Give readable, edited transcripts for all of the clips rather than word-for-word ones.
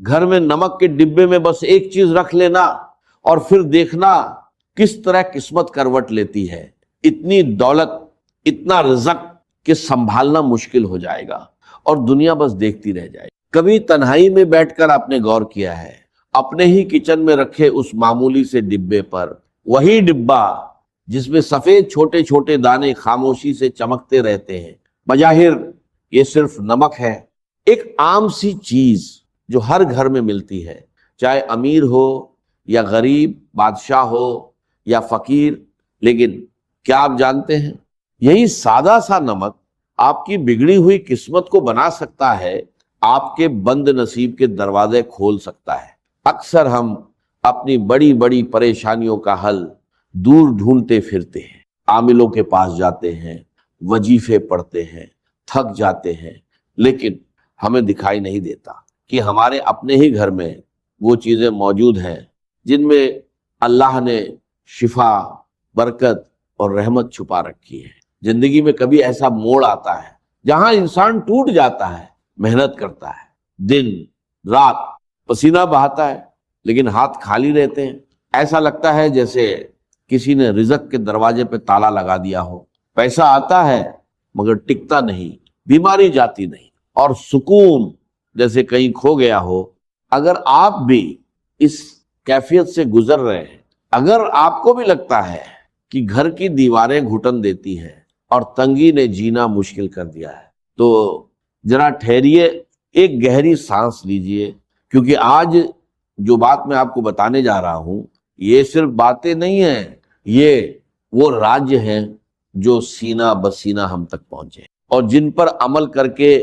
گھر میں نمک کے ڈبے میں بس ایک چیز رکھ لینا اور پھر دیکھنا کس طرح قسمت کروٹ لیتی ہے. اتنی دولت، اتنا رزق کہ سنبھالنا مشکل ہو جائے گا اور دنیا بس دیکھتی رہ جائے گی. کبھی تنہائی میں بیٹھ کر آپ نے غور کیا ہے اپنے ہی کچن میں رکھے اس معمولی سے ڈبے پر، وہی ڈبہ جس میں سفید چھوٹے چھوٹے دانے خاموشی سے چمکتے رہتے ہیں، بظاہر یہ صرف نمک ہے، ایک عام سی چیز جو ہر گھر میں ملتی ہے، چاہے امیر ہو یا غریب، بادشاہ ہو یا فقیر. لیکن کیا آپ جانتے ہیں یہی سادہ سا نمک آپ کی بگڑی ہوئی قسمت کو بنا سکتا ہے، آپ کے بند نصیب کے دروازے کھول سکتا ہے. اکثر ہم اپنی بڑی بڑی پریشانیوں کا حل دور ڈھونڈتے پھرتے ہیں، عاملوں کے پاس جاتے ہیں، وظیفے پڑھتے ہیں، تھک جاتے ہیں، لیکن ہمیں دکھائی نہیں دیتا کہ ہمارے اپنے ہی گھر میں وہ چیزیں موجود ہیں جن میں اللہ نے شفا، برکت اور رحمت چھپا رکھی ہے. زندگی میں کبھی ایسا موڑ آتا ہے جہاں انسان ٹوٹ جاتا ہے، محنت کرتا ہے، دن رات پسینہ بہاتا ہے، لیکن ہاتھ خالی رہتے ہیں. ایسا لگتا ہے جیسے کسی نے رزق کے دروازے پہ تالا لگا دیا ہو. پیسہ آتا ہے مگر ٹکتا نہیں، بیماری جاتی نہیں، اور سکون جیسے کہیں کھو گیا ہو. اگر آپ بھی اس کیفیت سے گزر رہے ہیں، اگر آپ کو بھی لگتا ہے کہ گھر کی دیواریں گھٹن دیتی ہیں اور تنگی نے جینا مشکل کر دیا ہے، تو ذرا ٹھہریے، ایک گہری سانس لیجئے، کیونکہ آج جو بات میں آپ کو بتانے جا رہا ہوں یہ صرف باتیں نہیں ہیں، یہ وہ راج ہیں جو سینہ بسینہ ہم تک پہنچے اور جن پر عمل کر کے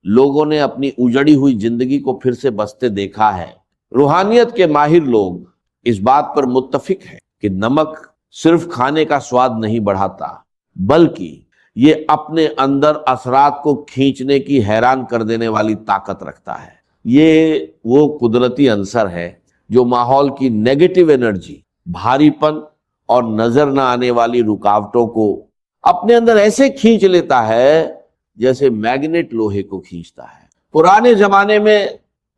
لوگوں نے اپنی اجڑی ہوئی زندگی کو پھر سے بستے دیکھا ہے. روحانیت کے ماہر لوگ اس بات پر متفق ہیں کہ نمک صرف کھانے کا سواد نہیں بڑھاتا، بلکہ یہ اپنے اندر اثرات کو کھینچنے کی حیران کر دینے والی طاقت رکھتا ہے. یہ وہ قدرتی عنصر ہے جو ماحول کی نیگیٹو انرجی، بھاری پن اور نظر نہ آنے والی رکاوٹوں کو اپنے اندر ایسے کھینچ لیتا ہے جیسے میگنیٹ لوہے کو کھینچتا ہے. پرانے زمانے میں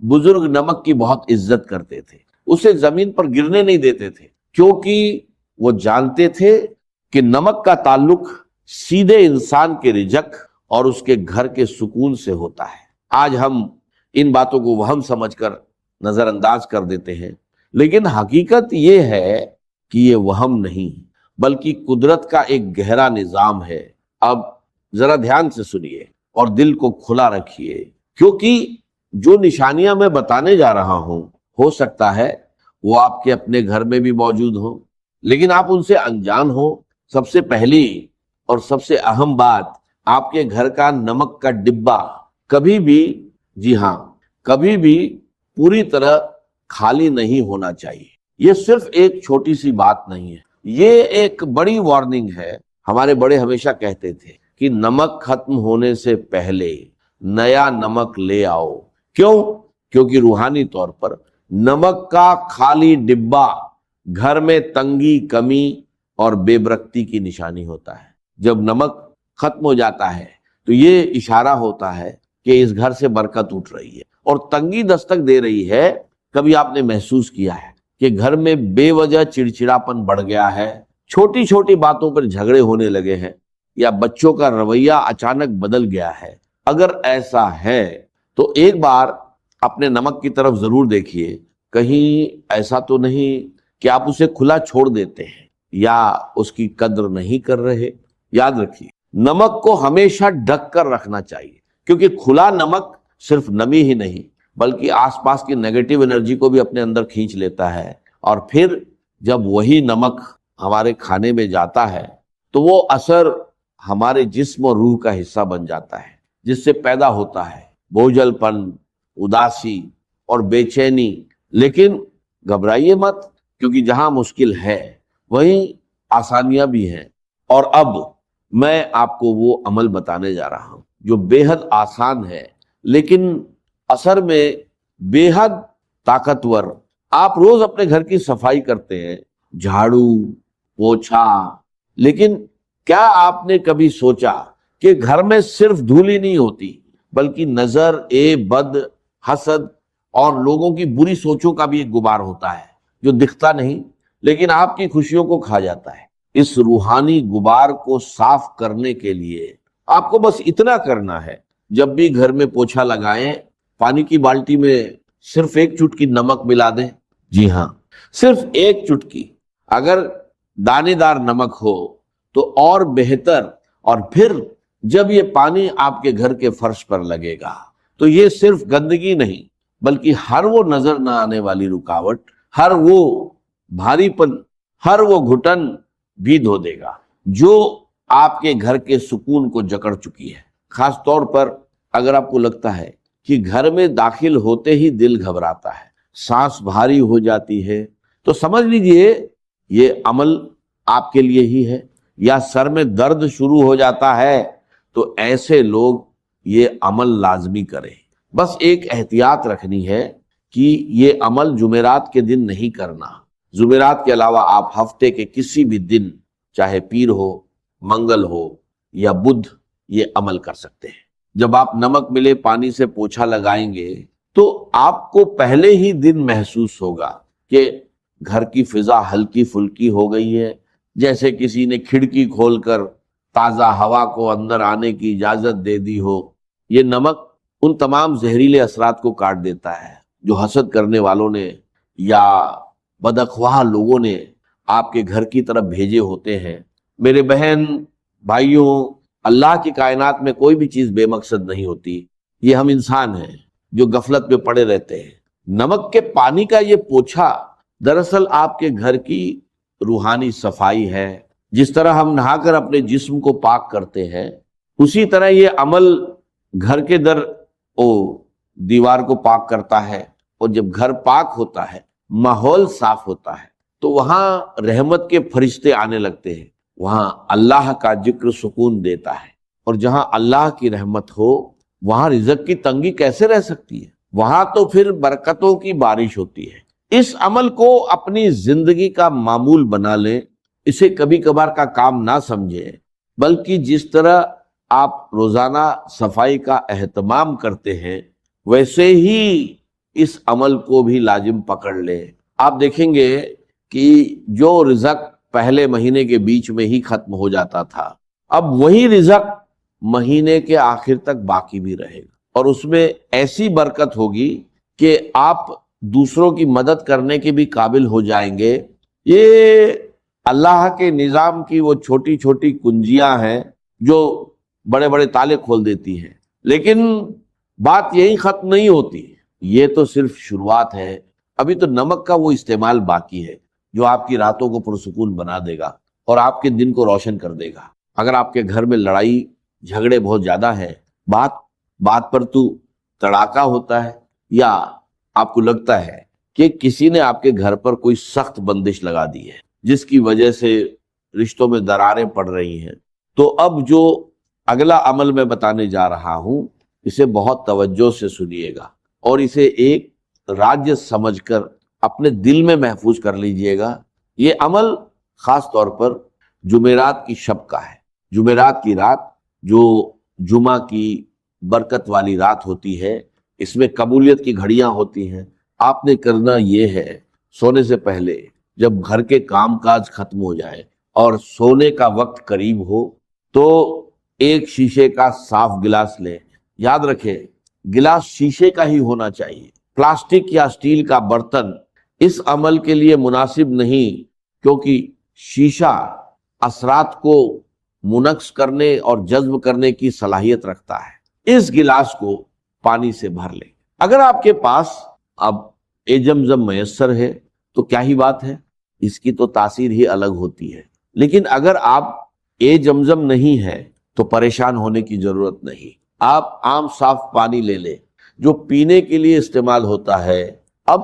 بزرگ نمک کی بہت عزت کرتے تھے، اسے زمین پر گرنے نہیں دیتے تھے، کیونکہ وہ جانتے تھے کہ نمک کا تعلق سیدھے انسان کے رزق اور اس کے گھر کے سکون سے ہوتا ہے. آج ہم ان باتوں کو وہم سمجھ کر نظر انداز کر دیتے ہیں، لیکن حقیقت یہ ہے کہ یہ وہم نہیں بلکہ قدرت کا ایک گہرا نظام ہے. اب ذرا دھیان سے سنیے اور دل کو کھلا رکھیے، کیونکہ جو نشانیاں میں بتانے جا رہا ہوں ہو سکتا ہے وہ آپ کے اپنے گھر میں بھی موجود ہوں، لیکن آپ ان سے انجان ہوں. سب سے پہلی اور سب سے اہم بات، آپ کے گھر کا نمک کا ڈبہ کبھی بھی، جی ہاں، کبھی بھی پوری طرح خالی نہیں ہونا چاہیے. یہ صرف ایک چھوٹی سی بات نہیں ہے، یہ ایک بڑی وارننگ ہے. ہمارے بڑے ہمیشہ کہتے تھے کہ نمک ختم ہونے سے پہلے نیا نمک لے آؤ. کیوں؟ کیونکہ روحانی طور پر نمک کا خالی ڈبہ گھر میں تنگی، کمی اور بے برکتی کی نشانی ہوتا ہے. جب نمک ختم ہو جاتا ہے تو یہ اشارہ ہوتا ہے کہ اس گھر سے برکت اٹھ رہی ہے اور تنگی دستک دے رہی ہے. کبھی آپ نے محسوس کیا ہے کہ گھر میں بے وجہ چڑچڑاپن بڑھ گیا ہے، چھوٹی چھوٹی باتوں پر جھگڑے ہونے لگے ہیں، یا بچوں کا رویہ اچانک بدل گیا ہے؟ اگر ایسا ہے تو ایک بار اپنے نمک کی طرف ضرور دیکھیے. کہیں ایسا تو نہیں کہ آپ اسے کھلا چھوڑ دیتے ہیں یا اس کی قدر نہیں کر رہے. یاد رکھیے، نمک کو ہمیشہ ڈھک کر رکھنا چاہیے، کیونکہ کھلا نمک صرف نمی ہی نہیں بلکہ آس پاس کی نیگیٹو انرجی کو بھی اپنے اندر کھینچ لیتا ہے. اور پھر جب وہی نمک ہمارے کھانے میں جاتا ہے تو وہ اثر ہمارے جسم اور روح کا حصہ بن جاتا ہے، جس سے پیدا ہوتا ہے بوجھل پن، اداسی اور بے چینی. لیکن گھبرائیے مت، کیونکہ جہاں مشکل ہے وہیں آسانیاں بھی ہیں. اور اب میں آپ کو وہ عمل بتانے جا رہا ہوں جو بے حد آسان ہے لیکن اثر میں بے حد طاقتور. آپ روز اپنے گھر کی صفائی کرتے ہیں، جھاڑو، پوچھا، لیکن کیا آپ نے کبھی سوچا کہ گھر میں صرف دھول ہی نہیں ہوتی بلکہ نظر بد، حسد اور لوگوں کی بری سوچوں کا بھی ایک غبار ہوتا ہے جو دکھتا نہیں لیکن آپ کی خوشیوں کو کھا جاتا ہے۔ اس روحانی غبار کو صاف کرنے کے لیے آپ کو بس اتنا کرنا ہے، جب بھی گھر میں پوچھا لگائیں پانی کی بالٹی میں صرف ایک چٹکی نمک ملا دیں۔ جی ہاں، صرف ایک چٹکی، اگر دانے دار نمک ہو تو اور بہتر۔ اور پھر جب یہ پانی آپ کے گھر کے فرش پر لگے گا تو یہ صرف گندگی نہیں بلکہ ہر وہ نظر نہ آنے والی رکاوٹ، ہر وہ بھاری پن، ہر وہ گھٹن بھی دھو دے گا جو آپ کے گھر کے سکون کو جکڑ چکی ہے۔ خاص طور پر اگر آپ کو لگتا ہے کہ گھر میں داخل ہوتے ہی دل گھبراتا ہے، سانس بھاری ہو جاتی ہے، تو سمجھ لیجئے یہ عمل آپ کے لیے ہی ہے۔ یا سر میں درد شروع ہو جاتا ہے تو ایسے لوگ یہ عمل لازمی کریں۔ بس ایک احتیاط رکھنی ہے کہ یہ عمل جمعرات کے دن نہیں کرنا۔ جمعرات کے علاوہ آپ ہفتے کے کسی بھی دن، چاہے پیر ہو، منگل ہو یا بدھ، یہ عمل کر سکتے ہیں۔ جب آپ نمک ملے پانی سے پوچھا لگائیں گے تو آپ کو پہلے ہی دن محسوس ہوگا کہ گھر کی فضا ہلکی پھلکی ہو گئی ہے، جیسے کسی نے کھڑکی کھول کر تازہ ہوا کو اندر آنے کی اجازت دے دی ہو۔ یہ نمک ان تمام زہریلے اثرات کو کاٹ دیتا ہے جو حسد کرنے والوں نے یا بدخواہ لوگوں نے آپ کے گھر کی طرف بھیجے ہوتے ہیں۔ میرے بہن بھائیوں، اللہ کی کائنات میں کوئی بھی چیز بے مقصد نہیں ہوتی، یہ ہم انسان ہیں جو غفلت میں پڑے رہتے ہیں۔ نمک کے پانی کا یہ پوچھا دراصل آپ کے گھر کی روحانی صفائی ہے۔ جس طرح ہم نہا کر اپنے جسم کو پاک کرتے ہیں، اسی طرح یہ عمل گھر کے دیوار کو پاک کرتا ہے، اور جب گھر پاک ہوتا ہے، ماحول صاف ہوتا ہے، تو وہاں رحمت کے فرشتے آنے لگتے ہیں، وہاں اللہ کا ذکر سکون دیتا ہے۔ اور جہاں اللہ کی رحمت ہو وہاں رزق کی تنگی کیسے رہ سکتی ہے؟ وہاں تو پھر برکتوں کی بارش ہوتی ہے۔ اس عمل کو اپنی زندگی کا معمول بنا لیں، اسے کبھی کبھار کا کام نہ سمجھیں، بلکہ جس طرح آپ روزانہ صفائی کا اہتمام کرتے ہیں ویسے ہی اس عمل کو بھی لازم پکڑ لیں۔ آپ دیکھیں گے کہ جو رزق پہلے مہینے کے بیچ میں ہی ختم ہو جاتا تھا، اب وہی رزق مہینے کے آخر تک باقی بھی رہے گا، اور اس میں ایسی برکت ہوگی کہ آپ دوسروں کی مدد کرنے کے بھی قابل ہو جائیں گے۔ یہ اللہ کے نظام کی وہ چھوٹی چھوٹی کنجیاں ہیں جو بڑے بڑے تالے کھول دیتی ہیں، لیکن بات یہی ختم نہیں ہوتی، یہ تو صرف شروعات ہے۔ ابھی تو نمک کا وہ استعمال باقی ہے جو آپ کی راتوں کو پرسکون بنا دے گا اور آپ کے دن کو روشن کر دے گا۔ اگر آپ کے گھر میں لڑائی جھگڑے بہت زیادہ ہیں، بات پر تو تڑاکا ہوتا ہے، یا آپ کو لگتا ہے کہ کسی نے آپ کے گھر پر کوئی سخت بندش لگا دی ہے جس کی وجہ سے رشتوں میں دراریں پڑ رہی ہیں، تو اب جو اگلا عمل میں بتانے جا رہا ہوں اسے بہت توجہ سے سنیے گا، اور اسے ایک راج سمجھ کر اپنے دل میں محفوظ کر لیجئے گا۔ یہ عمل خاص طور پر جمعرات کی شب کا ہے۔ جمعرات کی رات جو جمعہ کی برکت والی رات ہوتی ہے، اس میں قبولیت کی گھڑیاں ہوتی ہیں۔ آپ نے کرنا یہ ہے، سونے سے پہلے جب گھر کے کام کاج ختم ہو جائے اور سونے کا وقت قریب ہو تو ایک شیشے کا صاف گلاس لیں۔ یاد رکھیں، گلاس شیشے کا ہی ہونا چاہیے۔ پلاسٹک یا اسٹیل کا برتن اس عمل کے لیے مناسب نہیں، کیونکہ شیشہ اثرات کو منعکس کرنے اور جذب کرنے کی صلاحیت رکھتا ہے۔ اس گلاس کو پانی سے بھر لیں۔ اگر آپ کے پاس اب زمزم میسر ہے تو کیا ہی بات ہے، اس کی تو تاثیر ہی الگ ہوتی ہے، لیکن اگر آپ زمزم نہیں ہے تو پریشان ہونے کی ضرورت نہیں۔ آپ عام صاف پانی لے لیں جو پینے کے لیے استعمال ہوتا ہے۔ اب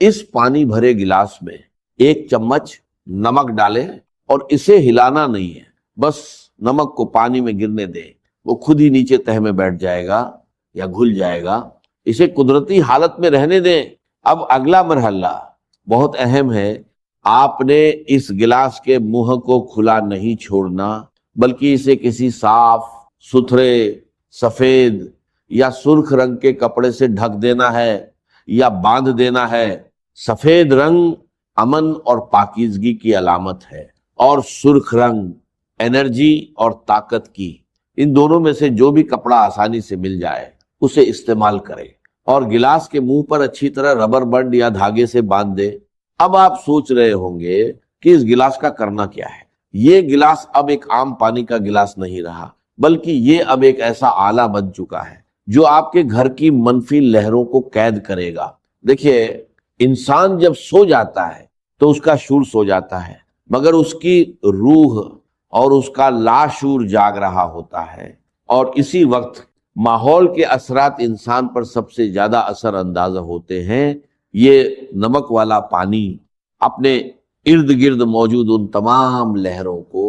اس پانی بھرے گلاس میں 1 چمچ نمک ڈالیں، اور اسے ہلانا نہیں ہے، بس نمک کو پانی میں گرنے دیں، وہ خود ہی نیچے تہہ میں بیٹھ جائے گا یا گھل جائے گا۔ اسے قدرتی حالت میں رہنے دیں۔ اب اگلا مرحلہ بہت اہم ہے، آپ نے اس گلاس کے منہ کو کھلا نہیں چھوڑنا، بلکہ اسے کسی صاف ستھرے سفید یا سرخ رنگ کے کپڑے سے ڈھک دینا ہے، یا باندھ دینا ہے۔ سفید رنگ امن اور پاکیزگی کی علامت ہے، اور سرخ رنگ انرجی اور طاقت کی۔ ان دونوں میں سے جو بھی کپڑا آسانی سے مل جائے اسے استعمال کرے، اور گلاس کے منہ پر اچھی طرح ربر بینڈ یا دھاگے سے باندھ دے۔ اب آپ سوچ رہے ہوں گے کہ اس گلاس کا کرنا کیا ہے۔ یہ گلاس اب ایک عام پانی کا گلاس نہیں رہا، بلکہ یہ اب ایک ایسا آلہ بن چکا ہے جو آپ کے گھر کی منفی لہروں کو قید کرے گا۔ دیکھیے، انسان جب سو جاتا ہے تو اس کا شعور سو جاتا ہے، مگر اس کی روح اور اس کا لاشعور جاگ رہا ہوتا ہے، اور اسی وقت ماحول کے اثرات انسان پر سب سے زیادہ اثر انداز ہوتے ہیں۔ یہ نمک والا پانی اپنے ارد گرد موجود ان تمام لہروں کو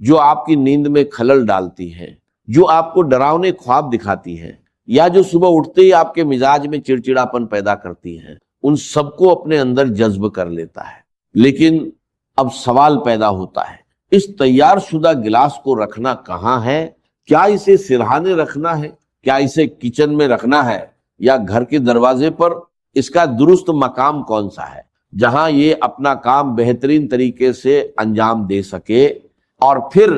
جو آپ کی نیند میں خلل ڈالتی ہیں، جو آپ کو ڈراؤنے خواب دکھاتی ہیں، یا جو صبح اٹھتے ہی آپ کے مزاج میں چڑچڑاپن پیدا کرتی ہیں، ان سب کو اپنے اندر جذب کر لیتا ہے۔ لیکن اب سوال پیدا ہوتا ہے، اس تیار شدہ گلاس کو رکھنا کہاں ہے؟ کیا اسے سرہانے رکھنا ہے؟ کیا اسے کچن میں رکھنا ہے؟ یا گھر کے دروازے پر؟ اس کا درست مقام کون سا ہے جہاں یہ اپنا کام بہترین طریقے سے انجام دے سکے؟ اور پھر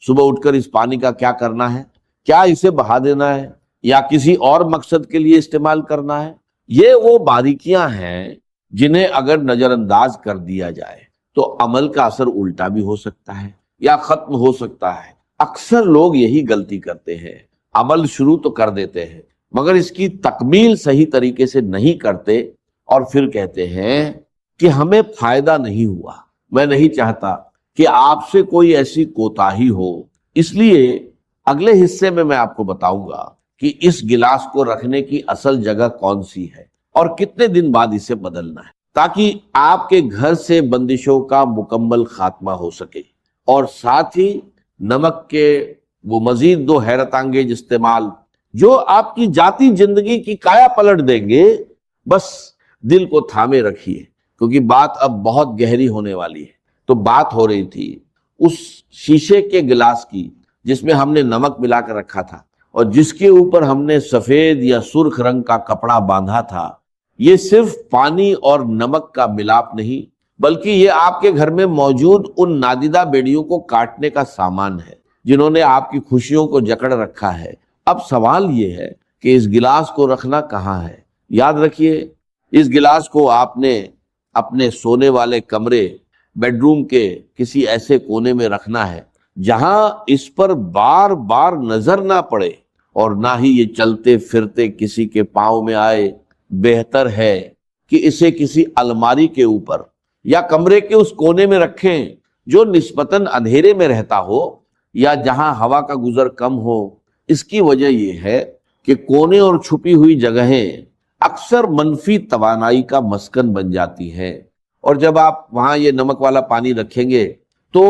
صبح اٹھ کر اس پانی کا کیا کرنا ہے؟ کیا اسے بہا دینا ہے یا کسی اور مقصد کے لیے استعمال کرنا ہے؟ یہ وہ باریکیاں ہیں جنہیں اگر نظر انداز کر دیا جائے تو عمل کا اثر الٹا بھی ہو سکتا ہے یا ختم ہو سکتا ہے۔ اکثر لوگ یہی غلطی کرتے ہیں، عمل شروع تو کر دیتے ہیں مگر اس کی تکمیل صحیح طریقے سے نہیں کرتے، اور پھر کہتے ہیں کہ ہمیں فائدہ نہیں ہوا۔ میں نہیں چاہتا کہ آپ سے کوئی ایسی کوتاہی ہو، اس لیے اگلے حصے میں آپ کو بتاؤں گا کہ اس گلاس کو رکھنے کی اصل جگہ کون سی ہے اور کتنے دن بعد اسے بدلنا ہے، تاکہ آپ کے گھر سے بندشوں کا مکمل خاتمہ ہو سکے، اور ساتھ ہی نمک کے وہ مزید دو حیرت انگیز استعمال جو آپ کی ذاتی زندگی کی کایا پلٹ دیں گے۔ بس دل کو تھامے رکھیے، کیونکہ بات اب بہت گہری ہونے والی ہے۔ تو بات ہو رہی تھی اس شیشے کے گلاس کی جس میں ہم نے نمک ملا کر رکھا تھا، اور جس کے اوپر ہم نے سفید یا سرخ رنگ کا کپڑا باندھا تھا۔ یہ صرف پانی اور نمک کا ملاپ نہیں، بلکہ یہ آپ کے گھر میں موجود ان نادیدہ بیڑیوں کو کاٹنے کا سامان ہے جنہوں نے آپ کی خوشیوں کو جکڑ رکھا ہے۔ اب سوال یہ ہے کہ اس گلاس کو رکھنا کہاں ہے؟ یاد رکھیے، اس گلاس کو آپ نے اپنے سونے والے کمرے، بیڈ روم کے کسی ایسے کونے میں رکھنا ہے جہاں اس پر بار بار نظر نہ پڑے، اور نہ ہی یہ چلتے پھرتے کسی کے پاؤں میں آئے۔ بہتر ہے کہ اسے کسی الماری کے اوپر یا کمرے کے اس کونے میں رکھیں جو نسبتاً اندھیرے میں رہتا ہو یا جہاں ہوا کا گزر کم ہو۔ اس کی وجہ یہ ہے کہ کونے اور چھپی ہوئی جگہیں اکثر منفی توانائی کا مسکن بن جاتی ہیں، اور جب آپ وہاں یہ نمک والا پانی رکھیں گے تو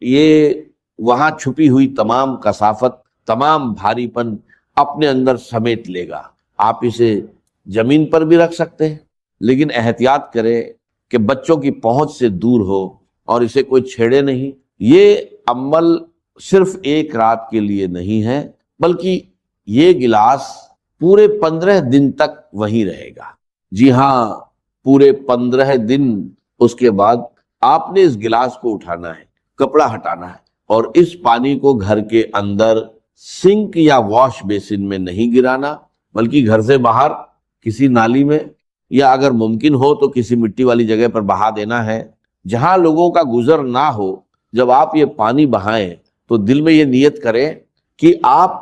یہ وہاں چھپی ہوئی تمام کثافت، تمام بھاری پن اپنے اندر سمیٹ لے گا۔ آپ اسے زمین پر بھی رکھ سکتے ہیں، لیکن احتیاط کریں کہ بچوں کی پہنچ سے دور ہو اور اسے کوئی چھیڑے نہیں۔ یہ عمل صرف ایک رات کے لیے نہیں ہے، بلکہ یہ گلاس پورے 15 دن تک وہیں رہے گا۔ جی ہاں، پورے 15 دن۔ اس کے بعد آپ نے اس گلاس کو اٹھانا ہے، کپڑا ہٹانا ہے، اور اس پانی کو گھر کے اندر سنک یا واش بیسن میں نہیں گرانا، بلکہ گھر سے باہر کسی نالی میں، یا اگر ممکن ہو تو کسی مٹی والی جگہ پر بہا دینا ہے جہاں لوگوں کا گزر نہ ہو۔ جب آپ یہ پانی بہائیں تو دل میں یہ نیت کریں کہ آپ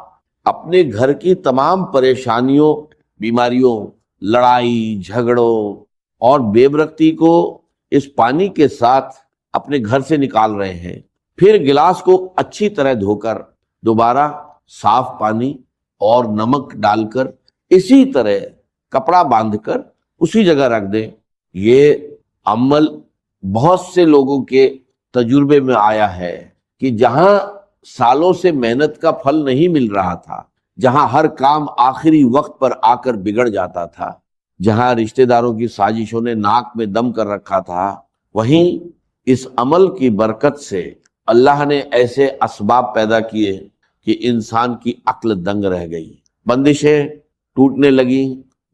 اپنے گھر کی تمام پریشانیوں، بیماریوں، لڑائی جھگڑوں اور بے برکتی کو اس پانی کے ساتھ اپنے گھر سے نکال رہے ہیں۔ پھر گلاس کو اچھی طرح دھو کر دوبارہ صاف پانی اور نمک ڈال کر اسی طرح کپڑا باندھ کر اسی جگہ رکھ دیں۔ یہ عمل بہت سے لوگوں کے تجربے میں آیا ہے کہ جہاں سالوں سے محنت کا پھل نہیں مل رہا تھا، جہاں ہر کام آخری وقت پر آ کر بگڑ جاتا تھا، جہاں رشتہ داروں کی سازشوں نے ناک میں دم کر رکھا تھا، وہیں اس عمل کی برکت سے اللہ نے ایسے اسباب پیدا کیے کہ انسان کی عقل دنگ رہ گئی، بندشیں ٹوٹنے لگیں،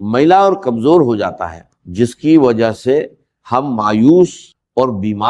میلا اور کمزور ہو جاتا ہے، جس کی وجہ سے ہم مایوس اور بیمار